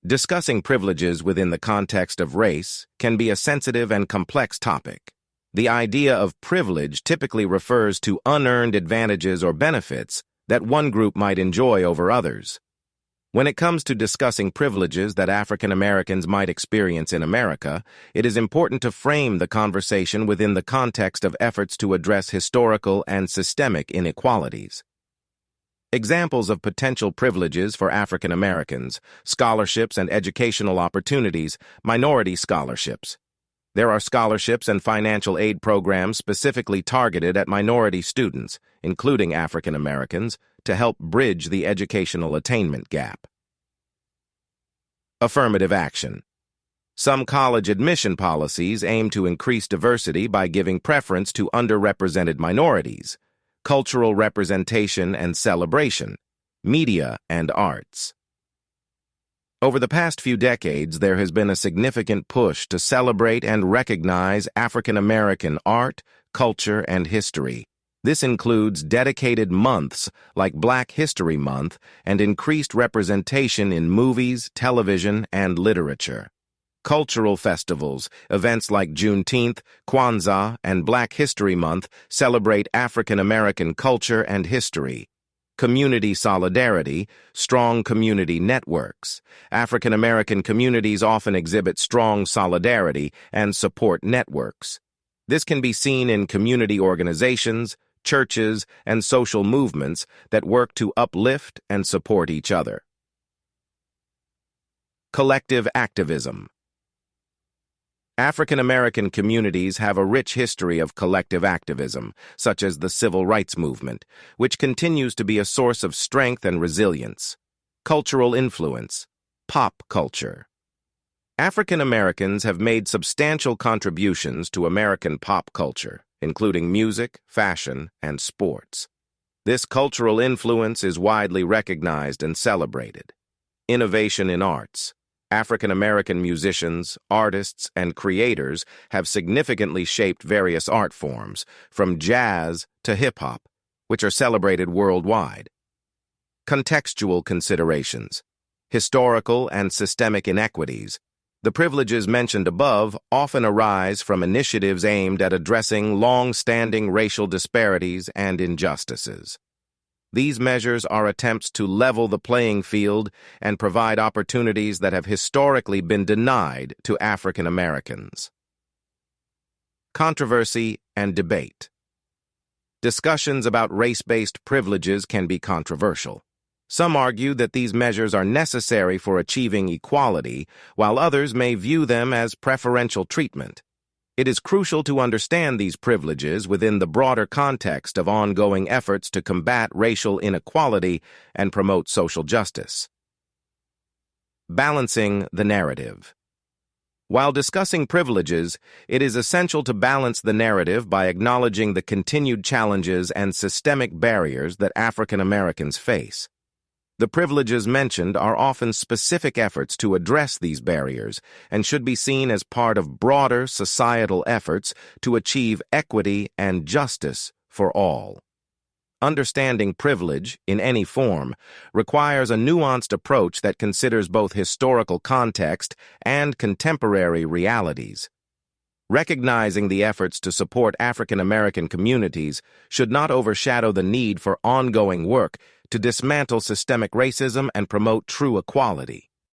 Discussing privileges within the context of race can be a sensitive and complex topic. The idea of privilege typically refers to unearned advantages or benefits that one group might enjoy over others. When it comes to discussing privileges that African Americans might experience in America, it is important to frame the conversation within the context of efforts to address historical and systemic inequalities. Examples of potential privileges for African Americans: scholarships and educational opportunities, minority scholarships. There are scholarships and financial aid programs specifically targeted at minority students, including African Americans, to help bridge the educational attainment gap. Affirmative action. Some college admission policies aim to increase diversity by giving preference to underrepresented minorities, cultural representation and celebration, media and arts. Over the past few decades, there has been a significant push to celebrate and recognize African American art, culture, and history. This includes dedicated months like Black History Month and increased representation in movies, television, and literature. Cultural festivals, events like Juneteenth, Kwanzaa, and Black History Month celebrate African American culture and history. Community solidarity, strong community networks. African American communities often exhibit strong solidarity and support networks. This can be seen in community organizations, churches, and social movements that work to uplift and support each other. Collective activism. African American communities have a rich history of collective activism, such as the Civil Rights Movement, which continues to be a source of strength and resilience. Cultural influence. Pop culture. African Americans have made substantial contributions to American pop culture, including music, fashion, and sports. This cultural influence is widely recognized and celebrated. Innovation in arts. African American musicians, artists, and creators have significantly shaped various art forms, from jazz to hip-hop, which are celebrated worldwide. Contextual considerations. Historical and systemic inequities. The privileges mentioned above often arise from initiatives aimed at addressing long-standing racial disparities and injustices. These measures are attempts to level the playing field and provide opportunities that have historically been denied to African Americans. Controversy and debate. Discussions about race-based privileges can be controversial. Some argue that these measures are necessary for achieving equality, while others may view them as preferential treatment. It is crucial to understand these privileges within the broader context of ongoing efforts to combat racial inequality and promote social justice. Balancing the narrative. While discussing privileges, it is essential to balance the narrative by acknowledging the continued challenges and systemic barriers that African Americans face. The privileges mentioned are often specific efforts to address these barriers and should be seen as part of broader societal efforts to achieve equity and justice for all. Understanding privilege, in any form, requires a nuanced approach that considers both historical context and contemporary realities. Recognizing the efforts to support African American communities should not overshadow the need for ongoing work to dismantle systemic racism and promote true equality.